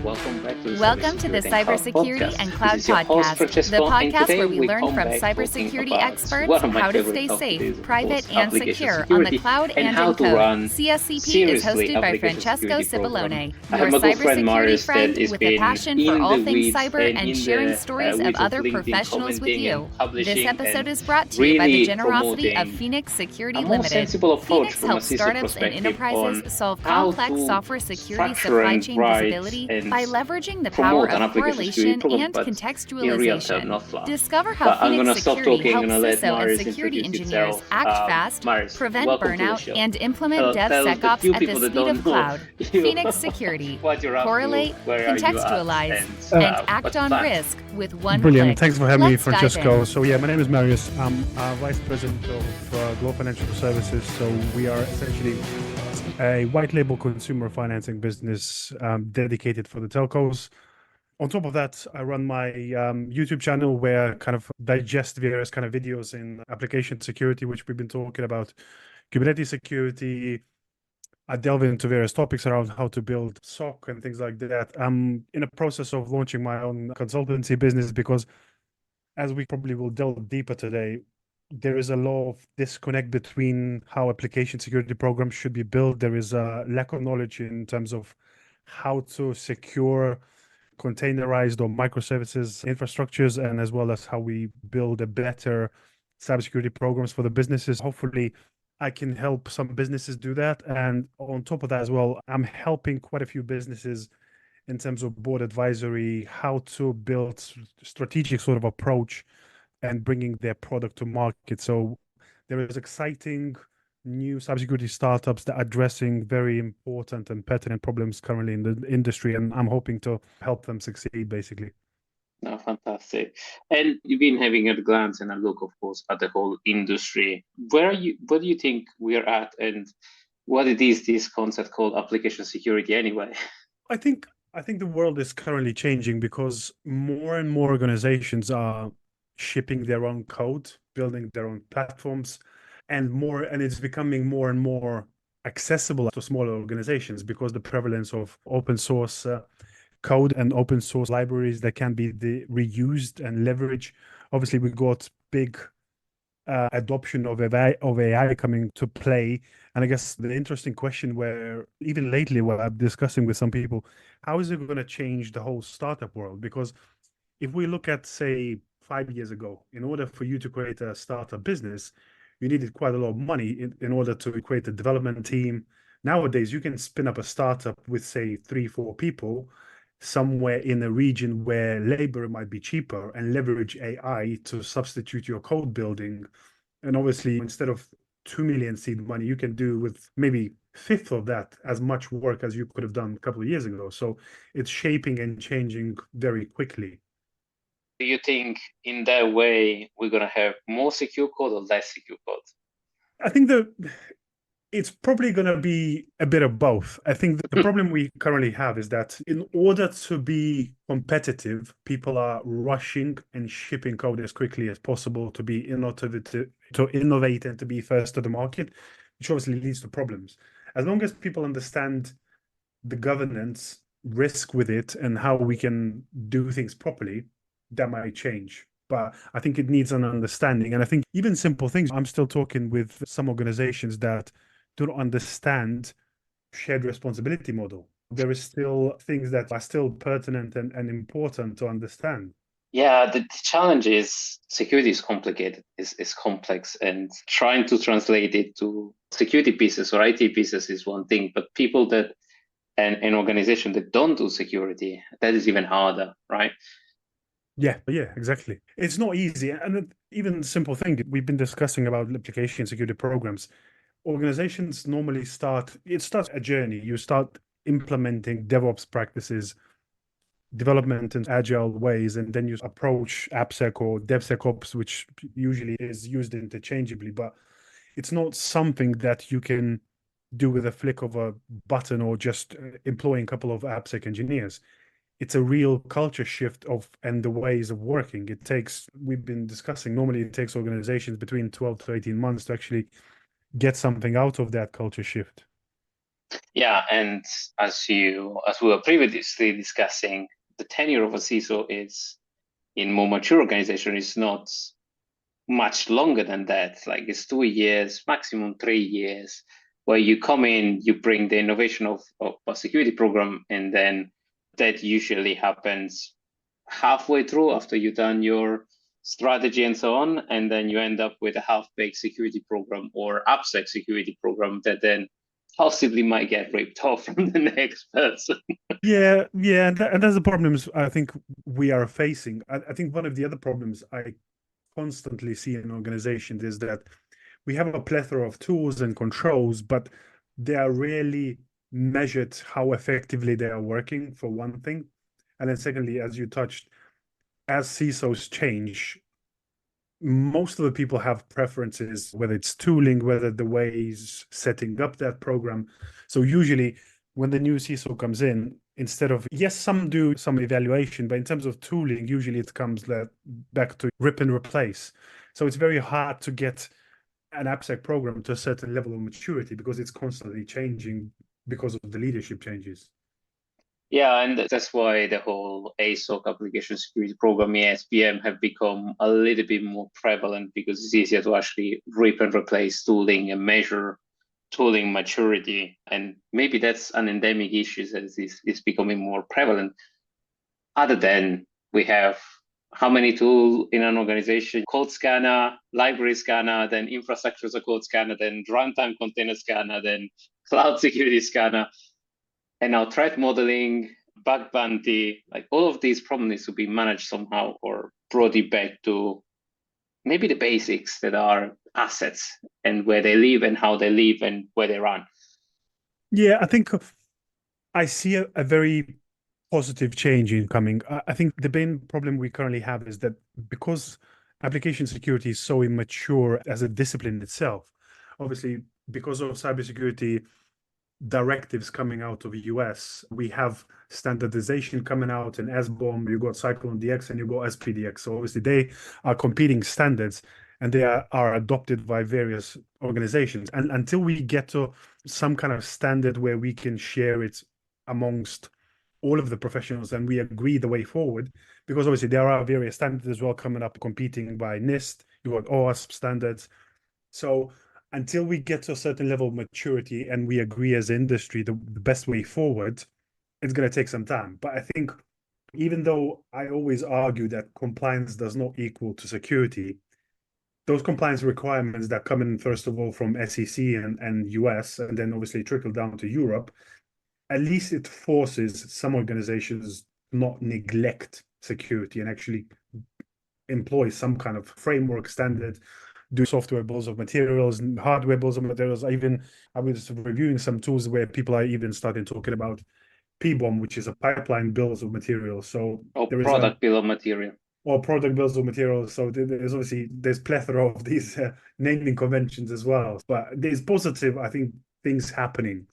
Welcome back to the Welcome to the Cybersecurity and Cloud Podcast, the podcast where we learn from cybersecurity experts how to stay safe, private, and secure on the cloud and in code. CSCP is hosted by Francesco Cipollone, your cybersecurity friend with a passion for all things cyber and sharing stories of other professionals with you. This episode is brought to you by the generosity of Phoenix Security Limited. Phoenix helps startups and enterprises solve complex software security supply chain visibility by leveraging the power of correlation and contextualization. Discover how Phoenix Security helps CISO and security engineers act fast, prevent burnout, and implement DevSecOps at the speed of cloud. Phoenix Security. Correlate, contextualize, and act on risk with one Brilliant. click. Thanks for having me, Let's dive Francesco. in. So my name is Marius. I'm Vice President of Global Financial Services. So we are essentially a white label consumer financing business dedicated for the telcos. On top of that, I run my YouTube channel where I kind of digest various kind of videos in application security, which we've been talking about, Kubernetes security. I delve into various topics around how to build SOC and things like that. I'm in a process of launching my own consultancy business because, as we probably will delve deeper today, there is a lot of disconnect between how application security programs should be built. There is a lack of knowledge in terms of how to secure containerized or microservices infrastructures, and as well as how we build a better cybersecurity programs for the businesses. Hopefully, I can help some businesses do that. And on top of that as well, I'm helping quite a few businesses in terms of board advisory, how to build strategic sort of approach and bringing their product to market. So there is exciting new cybersecurity startups that are addressing very important and pertinent problems currently in the industry, and I'm hoping to help them succeed, basically. No, fantastic. And you've been having a glance and a look, of course, at the whole industry. Where do you think we're at, and what it is this concept called application security anyway? I think the world is currently changing because more and more organizations are shipping their own code, building their own platforms, and it's becoming more and more accessible to smaller organizations because the prevalence of open source code and open source libraries that can be reused and leveraged. Obviously, we got big adoption of AI coming to play. And I guess the interesting question where even lately, where I'm discussing with some people, how is it going to change the whole startup world? Because if we look at, say, 5 years ago, in order for you to create a startup business, you needed quite a lot of money in order to create a development team. Nowadays, you can spin up a startup with, say, 3-4 people somewhere in a region where labor might be cheaper and leverage AI to substitute your code building. And obviously, instead of 2 million seed money, you can do with maybe fifth of that as much work as you could have done a couple of years ago. So it's shaping and changing very quickly. Do you think in that way we're going to have more secure code or less secure code? I think it's probably going to be a bit of both. I think the problem we currently have is that in order to be competitive, people are rushing and shipping code as quickly as possible to be innovative, to innovate and to be first to the market, which obviously leads to problems. As long as people understand the governance risk with it and how we can do things properly, that might change. But I think it needs an understanding. And I think even simple things, I'm still talking with some organizations that don't understand shared responsibility model. There is still things that are still pertinent and important to understand. Yeah, the challenge is security is complicated, is complex, and trying to translate it to security pieces or IT pieces is one thing, but people that, and an organization that don't do security, that is even harder, right? Yeah, exactly. It's not easy. And even simple thing, we've been discussing about application security programs. Organizations normally starts a journey. You start implementing DevOps practices, development in agile ways, and then you approach AppSec or DevSecOps, which usually is used interchangeably, but it's not something that you can do with a flick of a button or just employing a couple of AppSec engineers. It's a real culture shift and the ways of working. We've been discussing, normally it takes organizations between 12 to 18 months to actually get something out of that culture shift. Yeah, and as we were previously discussing, the tenure of a CISO is in more mature organization is not much longer than that. Like it's 2 years, maximum 3 years, where you come in, you bring the innovation of a security program, and then that usually happens halfway through after you've done your strategy and so on, and then you end up with a half-baked security program or AppSec security program that then possibly might get ripped off from the next person. Yeah, and that's the problems I think we are facing. I think one of the other problems I constantly see in organizations is that we have a plethora of tools and controls, but they are rarely measured how effectively they are working, for one thing. And then secondly, as you touched, as CISOs change, most of the people have preferences, whether it's tooling, whether the ways setting up that program. So usually when the new CISO comes in, instead of, yes, some do some evaluation, but in terms of tooling, usually it comes back to rip and replace. So it's very hard to get an AppSec program to a certain level of maturity because it's constantly changing because of the leadership changes. Yeah, and that's why the whole ASOC application security program, ASPM, have become a little bit more prevalent because it's easier to actually rip and replace tooling and measure tooling maturity. And maybe that's an endemic issue that is becoming more prevalent. Other than we have how many tools in an organization: code scanner, library scanner, then infrastructure as a code scanner, then runtime container scanner, then cloud security scanner. And now threat modeling, bug bounty, like all of these problems need to be managed somehow or brought it back to maybe the basics that are assets and where they live and how they live and where they run. Yeah, I think I see a very positive change incoming. I think the main problem we currently have is that because application security is so immature as a discipline itself, obviously because of cybersecurity directives coming out of the US, we have standardization coming out in SBOM, you got Cyclone DX and you got SPDX. So obviously they are competing standards and they are adopted by various organizations. And until we get to some kind of standard where we can share it amongst all of the professionals and we agree the way forward, because obviously there are various standards as well coming up competing by NIST, you got OWASP standards. So until we get to a certain level of maturity and we agree as industry the best way forward, it's going to take some time. But I think even though I always argue that compliance does not equal to security, those compliance requirements that come in, first of all, from SEC and US, and then obviously trickle down to Europe, at least it forces some organizations not neglect security and actually employ some kind of framework standard, do software bills of materials and hardware bills of materials. I was reviewing some tools where people are even starting talking about PBOM, which is a pipeline bills of materials. So there product is bill of material. Or product bills of materials. So there's plethora of these naming conventions as well. But there's positive, I think, things happening.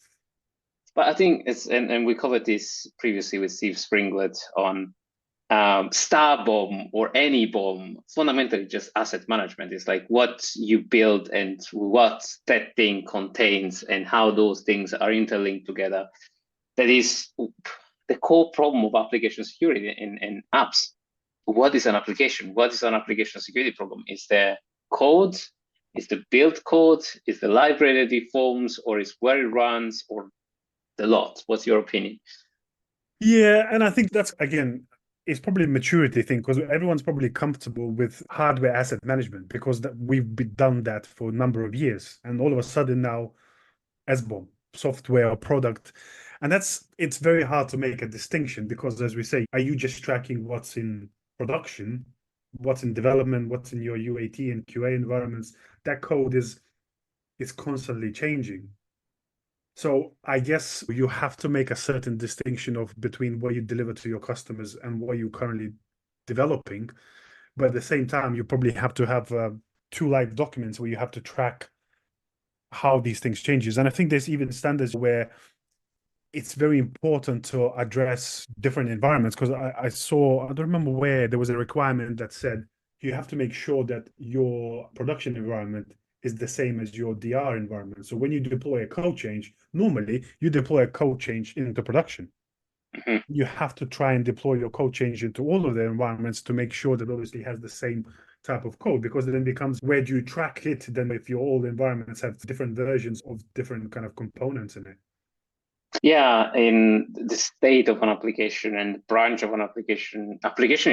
But I think and we covered this previously with Steve Springlet on star bomb or any bomb, fundamentally just asset management. Is like what you build and what that thing contains and how those things are interlinked together. That is the core problem of application security in apps. What is an application? What is an application security program? Is there code? Is the build code? Is the library that it forms, or is where it runs, or the lot? What's your opinion? Yeah, and I think that's, again, it's probably a maturity thing because everyone's probably comfortable with hardware asset management because we've done that for a number of years. And all of a sudden now, SBOM, software or product. And it's very hard to make a distinction because, as we say, are you just tracking what's in production, what's in development, what's in your UAT and QA environments? That code is constantly changing. So I guess you have to make a certain distinction between what you deliver to your customers and what you're currently developing. But at the same time, you probably have to have two live documents where you have to track how these things changes. And I think there's even standards where it's very important to address different environments because I don't remember where there was a requirement that said you have to make sure that your production environment is the same as your DR environment. So when you deploy a code change, normally you deploy a code change into production. Mhm. You have to try and deploy your code change into all of the environments to make sure that obviously has the same type of code, because it then becomes, where do you track it then if your old environments have different versions of different kind of components in it? Yeah, in the state of an application and branch of an application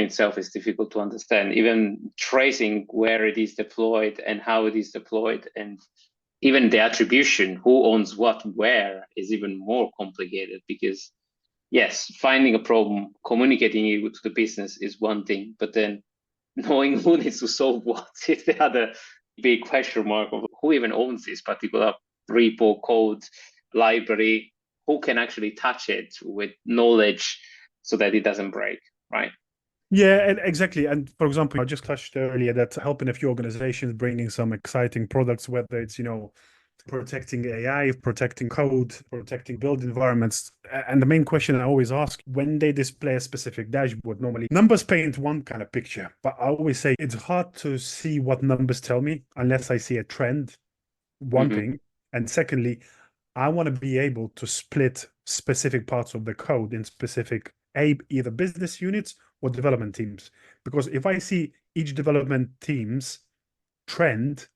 itself is difficult to understand. Even tracing where it is deployed and how it is deployed, and even the attribution, who owns what where, is even more complicated, because yes, finding a problem, communicating it to the business is one thing, but then knowing who needs to solve what is the other big question mark of who even owns this particular repo, code, library, who can actually touch it with knowledge so that it doesn't break, right? Yeah, and exactly. And for example, I just touched earlier that helping a few organizations bringing some exciting products, whether it's, protecting AI, protecting code, protecting build environments. And the main question I always ask when they display a specific dashboard, normally numbers paint one kind of picture, but I always say it's hard to see what numbers tell me unless I see a trend, one thing. And secondly, I want to be able to split specific parts of the code in specific either business units or development teams. Because if I see each development team's trend,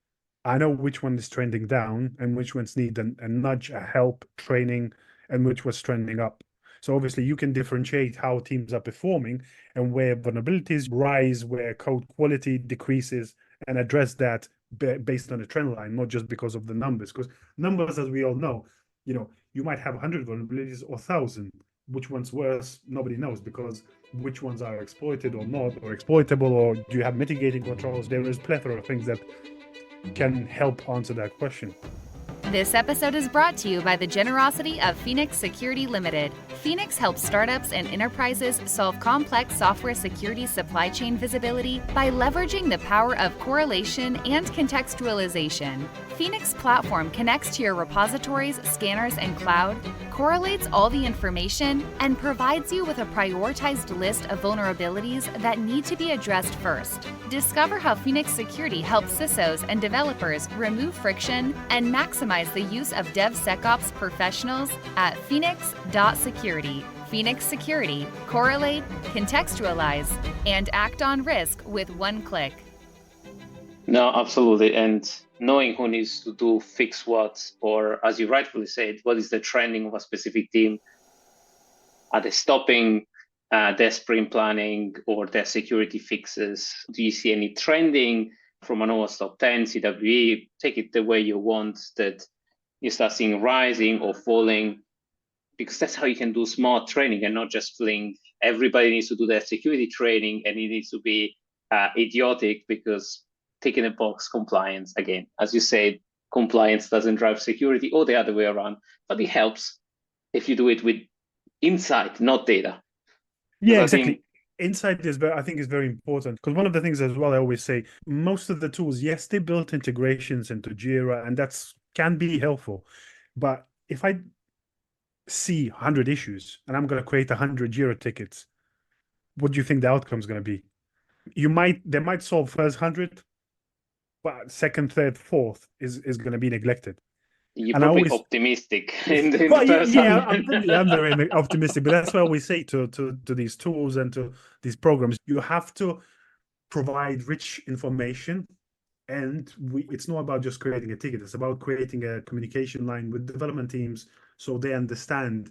I know which one is trending down and which ones need a nudge, a help, training, and which was trending up. So obviously you can differentiate how teams are performing and where vulnerabilities rise, where code quality decreases, and address that based on a trend line, not just because of the numbers. Because numbers, as we all know, you might have 100 vulnerabilities or 1,000. Which one's worse? Nobody knows, because which ones are exploited or not, or exploitable, or do you have mitigating controls? There is plethora of things that can help answer that question. This episode is brought to you by the generosity of Phoenix Security Limited. Phoenix helps startups and enterprises solve complex software security supply chain visibility by leveraging the power of correlation and contextualization. Phoenix platform connects to your repositories, scanners, and cloud, correlates all the information, and provides you with a prioritized list of vulnerabilities that need to be addressed first. Discover how Phoenix Security helps CISOs and developers remove friction and maximize the use of DevSecOps professionals at phoenix.security. Phoenix Security, correlate, contextualize, and act on risk with one click. No, absolutely. And knowing who needs to do fix what, or as you rightfully said, what is the trending of a specific team? Are they stopping their sprint planning or their security fixes? Do you see any trending from an OWASP top 10, CWE? Take it the way you want, that you start seeing rising or falling, because that's how you can do smart training and not just fling. Everybody needs to do their security training and it needs to be idiotic, because ticking a box compliance, again, as you said, compliance doesn't drive security, or the other way around, but it helps if you do it with insight, not data. Yeah, exactly. Insight is I think is very important, because one of the things as well, I always say, most of the tools, yes, they built integrations into Jira, and that's can be helpful. But if I see 100 issues and I'm going to create 100 Jira tickets, what do you think the outcome is going to be? They might solve first 100, but second, third, fourth is going to be neglected. You're probably optimistic in the first yeah, I'm very optimistic, but that's what we say to these tools and to these programs. You have to provide rich information, and it's not about just creating a ticket. It's about creating a communication line with development teams so they understand,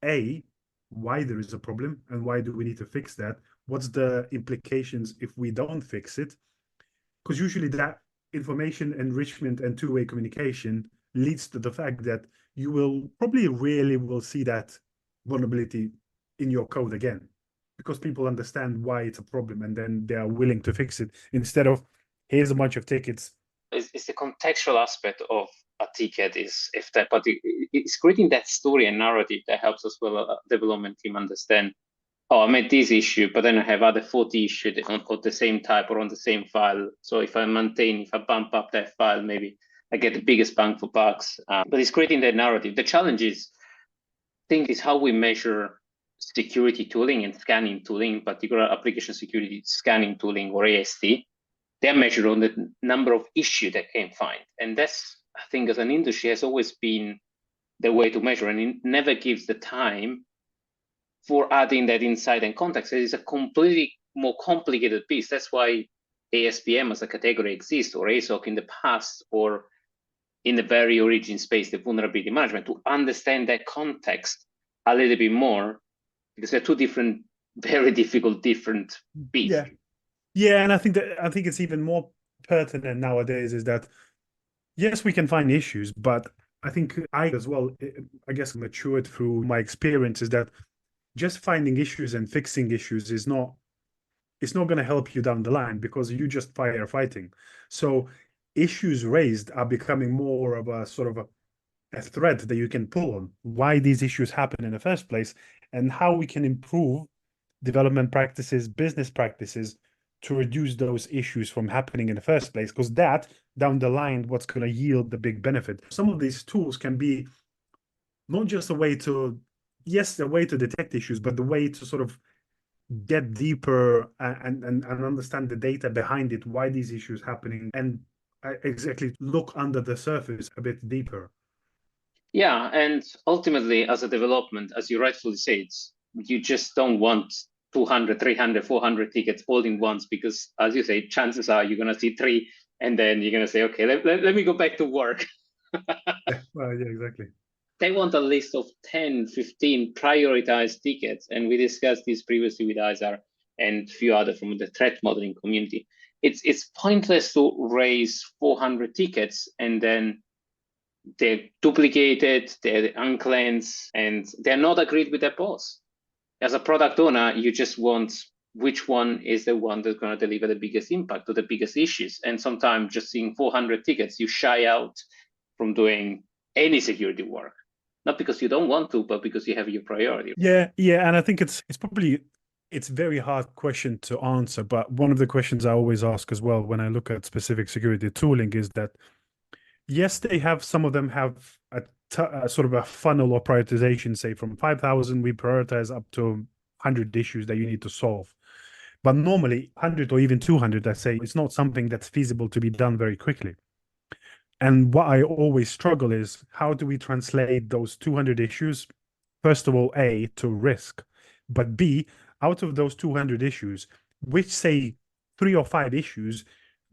A, why there is a problem and why do we need to fix that? What's the implications if we don't fix it? Because usually that information enrichment and two-way communication leads to the fact that you will probably rarely will see that vulnerability in your code again, because people understand why it's a problem and then they are willing to fix it, instead of here's a bunch of tickets. It's the contextual aspect of a ticket, is if that, but it's creating that story and narrative that helps us well a development team understand, oh, I made this issue, but then I have other 40 issues of the same type or on the same file. So if I bump up that file, maybe I get the biggest bang for bucks. But it's creating that narrative. The challenge is how we measure security tooling and scanning tooling, particular application security scanning tooling, or AST. they're measured on the number of issues they can find. And that's, I think, as an industry, has always been the way to measure, and it never gives the time for adding that insight and context. It is a completely more complicated piece. That's why ASPM as a category exists, or ASOC in the past, or in the very origin space, the vulnerability management, to understand that context a little bit more, because they're two different, very difficult, different beasts. Yeah, and I think it's even more pertinent nowadays is that, yes, we can find issues, but I think I as well, I guess, matured through my experience is that just finding issues and fixing issues is not, it's not going to help you down the line, because you just firefighting. So issues raised are becoming more of a sort of a thread that you can pull on, why these issues happen in the first place, and how we can improve development practices, business practices, to reduce those issues from happening in the first place, because that down the line, what's going to yield the big benefit. Some of these tools can be not just a way to, yes, a way to detect issues, but the way to sort of get deeper and understand the data behind it, why these issues happening, and exactly look under the surface a bit deeper. Yeah, and ultimately, as a development, as you rightfully say, you just don't want 200, 300, 400 tickets all in once, because as you say, chances are you're going to see 3, and then you're going to say, okay, let me go back to work. Well, yeah, exactly. They want a list of 10, 15 prioritized tickets. And we discussed this previously with Izar and a few other from the threat modeling community. It's pointless to raise 400 tickets and then they're duplicated, they're uncleansed, and they're not agreed with their boss. As a product owner, you just want which one is the one that's going to deliver the biggest impact or the biggest issues. And sometimes just seeing 400 tickets, you shy out from doing any security work. Not because you don't want to, but because you have your priority. Yeah, and I think it's probably, it's a very hard question to answer, but one of the questions I always ask as well when I look at specific security tooling is that, yes, they have, some of them have a sort of a funnel or prioritization, say from 5,000, we prioritize up to 100 issues that you need to solve. But normally 100 or even 200, I say, it's not something that's feasible to be done very quickly. And what I always struggle is, how do we translate those 200 issues, first of all, A, to risk, but B, out of those 200 issues, which say 3 or 5 issues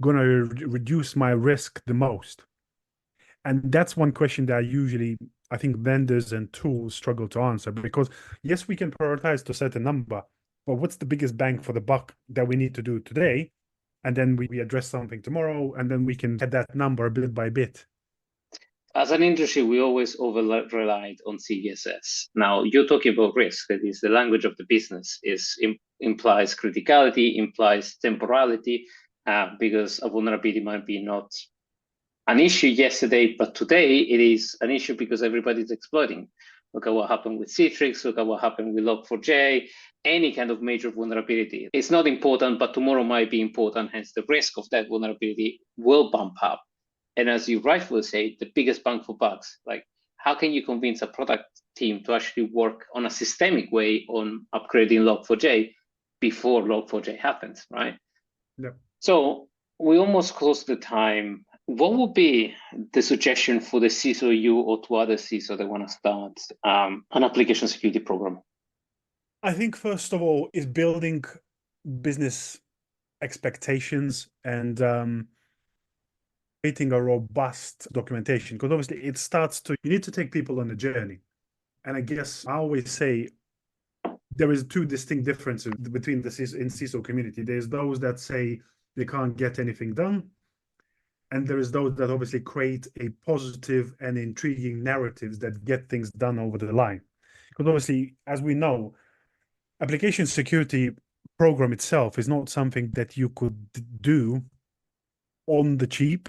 going to reduce my risk the most? And that's one question that I think vendors and tools struggle to answer, because yes, we can prioritize to a certain number, but what's the biggest bang for the buck that we need to do today? And then we address something tomorrow, and then we can get that number bit by bit. As an industry, we always over-relied on CVSS. Now, you're talking about risk. That is the language of the business. Implies criticality, implies temporality, because a vulnerability might be not an issue yesterday, but today it is an issue because everybody's exploiting. Look at what happened with Citrix, look at what happened with Log4j, any kind of major vulnerability. It's not important, but tomorrow might be important, hence the risk of that vulnerability will bump up. And as you rightfully say, the biggest bang for bucks, like how can you convince a product team to actually work on a systemic way on upgrading Log4j before Log4j happens, right? Yep. So we almost close the time. What would be the suggestion for the CISO you or to other CISO that want to start an application security program? I think first of all is building business expectations and creating a robust documentation, because obviously it starts to, you need to take people on a journey. And I guess I always say there is 2 distinct differences between the CISO community. There's those that say they can't get anything done, and there is those that obviously create a positive and intriguing narratives that get things done over the line. Because obviously, as we know, application security program itself is not something that you could do on the cheap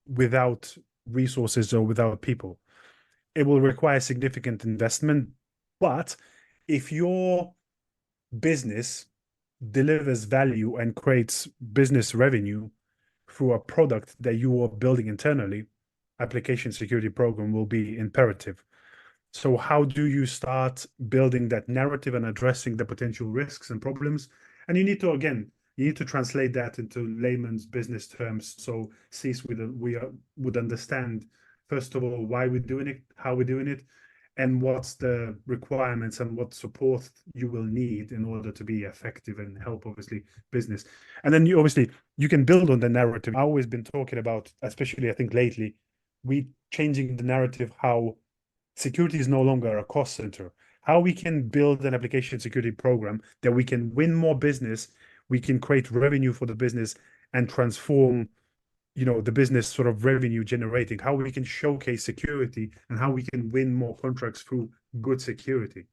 without resources or without people. It will require significant investment, but if your business delivers value and creates business revenue through a product that you are building internally, application security program will be imperative. So how do you start building that narrative and addressing the potential risks and problems? And you need to, again, You need to translate that into layman's business terms, so C-suite would understand, first of all, why we're doing it, how we're doing it, and what's the requirements and what support you will need in order to be effective and help, obviously, business. And then you can build on the narrative. I've always been talking about, especially I think lately, we changing the narrative how security is no longer a cost center. How we can build an application security program that we can win more business, we can create revenue for the business and transform the business sort of revenue generating, how we can showcase security and how we can win more contracts through good security.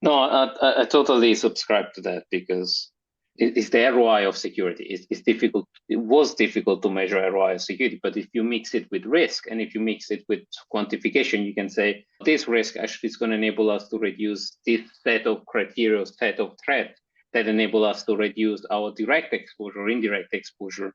No, I totally subscribe to that, because it's the ROI of security. It's difficult. It was difficult to measure ROI of security, but if you mix it with risk and if you mix it with quantification, you can say this risk actually is going to enable us to reduce this set of criteria, set of threats that enable us to reduce our direct exposure, indirect exposure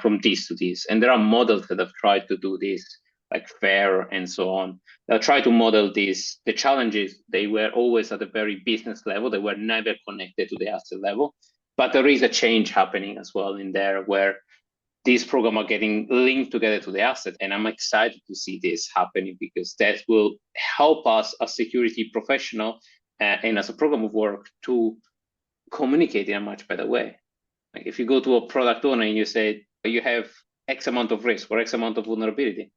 from this to this. And there are models that have tried to do this, like FAIR and so on. They'll try to model this. The challenges, they were always at a very business level. They were never connected to the asset level. But there is a change happening as well in there, where these programs are getting linked together to the asset. And I'm excited to see this happening, because that will help us as security professional and as a program of work to communicate in a much better way. Like if you go to a product owner and you say you have X amount of risk or X amount of vulnerability,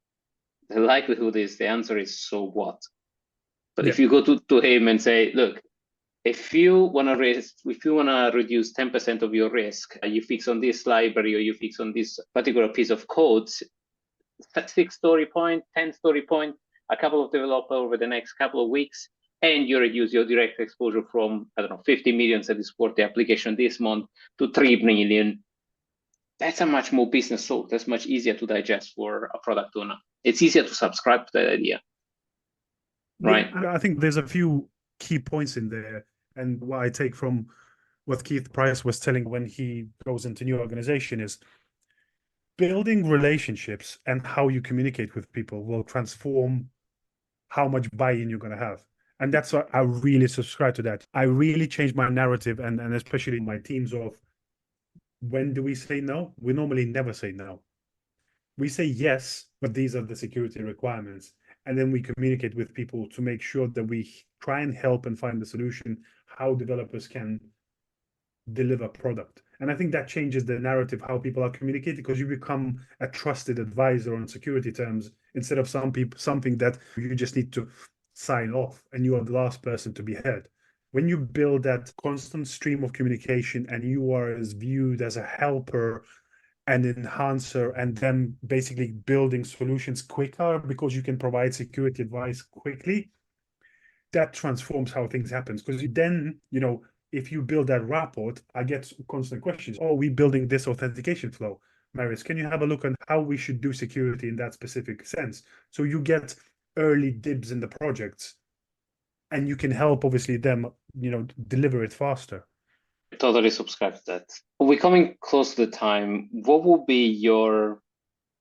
the likelihood is the answer is so what? But if you go to him and say, look, if you want to reduce 10% of your risk, you fix on this library or you fix on this particular piece of code, 6-story point, 10-story point, a couple of developers over the next couple of weeks, and you reduce your direct exposure from, 50 million that is support the application this month to 3 million. That's a much more business sold. That's much easier to digest for a product owner. It's easier to subscribe to that idea, right? Yeah, I think there's a few key points in there. And what I take from what Keith Price was telling when he goes into new organization is building relationships and how you communicate with people will transform how much buy-in you're going to have. And that's what I really subscribe to that. I really changed my narrative and especially my teams of when do we say no? We normally never say no. We say yes, but these are the security requirements. And then we communicate with people to make sure that we try and help and find the solution, how developers can deliver product. And I think that changes the narrative, how people are communicating, because you become a trusted advisor on security terms instead of something that you just need to sign off and you are the last person to be heard. When you build that constant stream of communication and you are viewed as a helper, an enhancer, and then basically building solutions quicker because you can provide security advice quickly, that transforms how things happen. Because then, if you build that rapport, I get constant questions. Oh, we're building this authentication flow. Marius, can you have a look on how we should do security in that specific sense? So you get early dibs in the projects and you can help, obviously, them, deliver it faster. Totally subscribe to that. We're coming close to the time. What would be your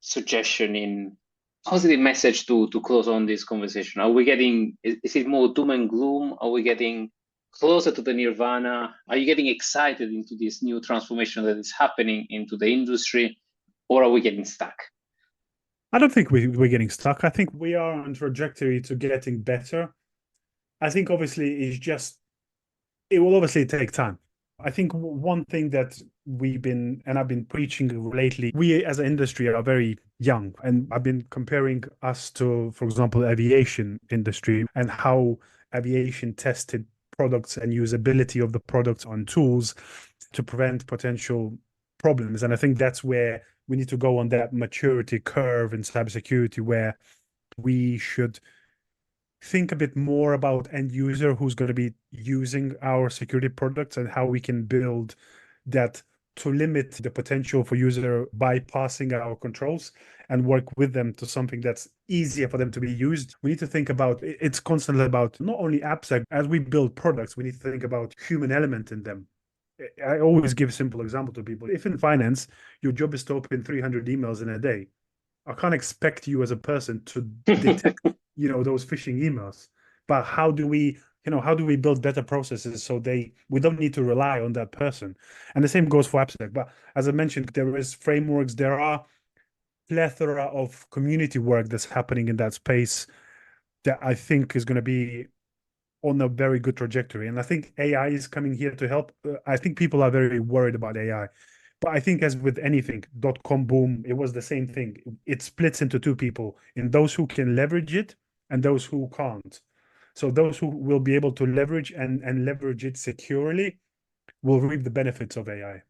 suggestion in positive message to close on this conversation? Are we getting, is it more doom and gloom? Are we getting closer to the nirvana? Are you getting excited into this new transformation that is happening into the industry, or are we getting stuck? I don't think we're getting stuck. I think we are on trajectory to getting better. I think obviously it will obviously take time. I think one thing that I've been preaching lately, we as an industry are very young, and I've been comparing us to, for example, aviation industry and how aviation tested products and usability of the products on tools to prevent potential problems. And I think that's where we need to go on that maturity curve in cybersecurity, where we should think a bit more about end user who's going to be using our security products and how we can build that to limit the potential for user bypassing our controls and work with them to something that's easier for them to be used. We need to think about, it's constantly about not only AppSec, as we build products, we need to think about human element in them. I always give a simple example to people. If in finance, your job is to open 300 emails in a day, I can't expect you as a person to detect those phishing emails. But how do we how do we build better processes so we don't need to rely on that person? And the same goes for AppSec. But as I mentioned, there is frameworks, there are plethora of community work that's happening in that space that I think is going to be on a very good trajectory. And I think AI is coming here to help. I think people are very worried about AI. But I think as with anything, .com boom, it was the same thing. It splits into two people, in those who can leverage it and those who can't. So those who will be able to leverage and leverage it securely will reap the benefits of AI.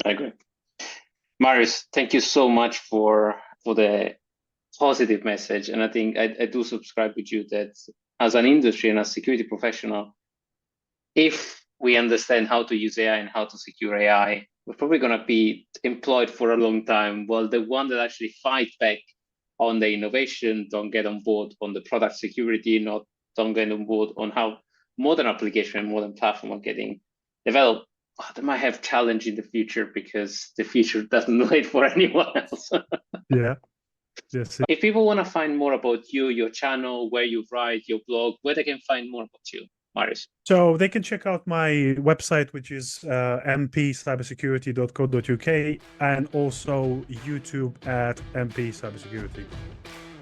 I agree. Marius, thank you so much for the positive message. And I think I do subscribe with you that as an industry and as security professional, if we understand how to use AI and how to secure AI, we're probably going to be employed for a long time, while the one that actually fight back on the innovation, don't get on board on the product security, don't get on board on how modern application and modern platform are getting developed. They might have challenge in the future because the future doesn't wait for anyone else. Yeah. Yes. If people want to find more about you, your channel, where you write, your blog, where they can find more about you, Marius? So they can check out my website, which is mpcybersecurity.co.uk, and also YouTube at MP Cybersecurity.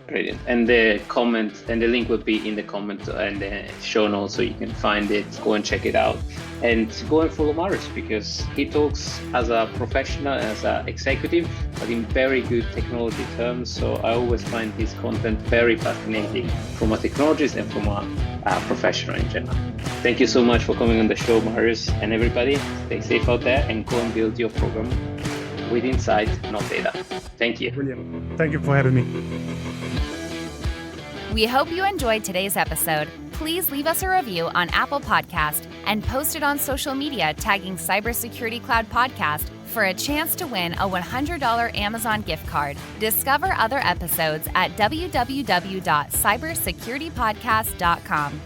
Brilliant. And the comment and the link will be in the comment and the show notes, so you can find it, go and check it out, and go and follow Marius, because he talks as a professional, as an executive, but in very good technology terms. So I always find his content very fascinating from a technologist and from a professional in general. Thank you so much for coming on the show, Marius, and everybody stay safe out there and go and build your program with insight, not data. Thank you. Brilliant. Thank you for having me. We hope you enjoyed today's episode. Please leave us a review on Apple Podcast and post it on social media tagging Cybersecurity Cloud Podcast for a chance to win a $100 Amazon gift card. Discover other episodes at www.cybersecuritypodcast.com.